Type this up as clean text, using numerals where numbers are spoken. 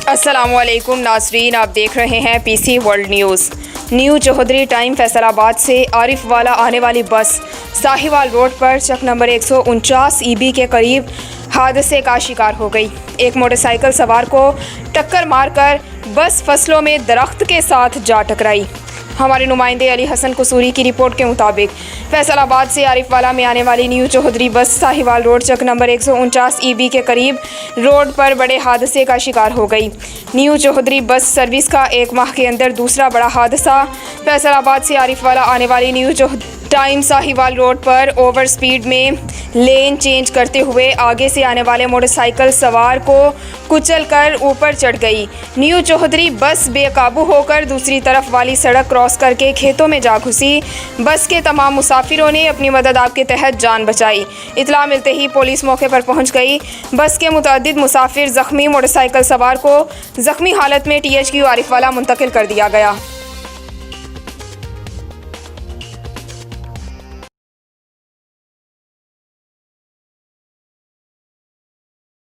अस्सलामुअलैकुम नाज़रीन, आप देख रहे हैं PC world news. New Chaudhry time Faisalabad से आरिफ वाला आने वाली बस साहीवाल रोड पर चक नंबर 149 EB के करीब हादसे का शिकार हो गई। एक मोटरसाइकिल सवार को टक्कर मारकर बस फसलों में दरख्त के साथ जा टकराई। हमारे नुमाइंदे अली हसन कसूरी की रिपोर्ट के मुताबिक फैसलाबाद से आरिफ वाला में आने वाली न्यू चौहदरी बस साहिवाल रोड चक नंबर 149 EB के करीब रोड पर बड़े हादसे का शिकार हो गई। न्यू चौहदरी बस सर्विस का एक माह के अंदर दूसरा बड़ा हादसा। फैसलाबाद से आरिफ वाला आने वाली new Chaudhry time Sahiwal road पर ओवर स्पीड में लेन चेंज करते हुए आगे से आने वाले मोटरसाइकिल सवार को कुचलकर ऊपर चढ़ गई। न्यू चौहदरी बस बेकाबू होकर दूसरी तरफ वाली सड़क क्रॉस करके खेतों में जा घुसी। बस के तमाम मुसाफिरों ने अपनी मदद आप के तहत जान बचाई। इतला मिलते ही पुलिस मौके पर पहुंच गई। बस के मुतअद्दिद मुसाफिर जख्मी, मोटरसाइकिल सवार को जख्मी हालत में THQ आरिफ वाला मुंतकिल कर दिया गया।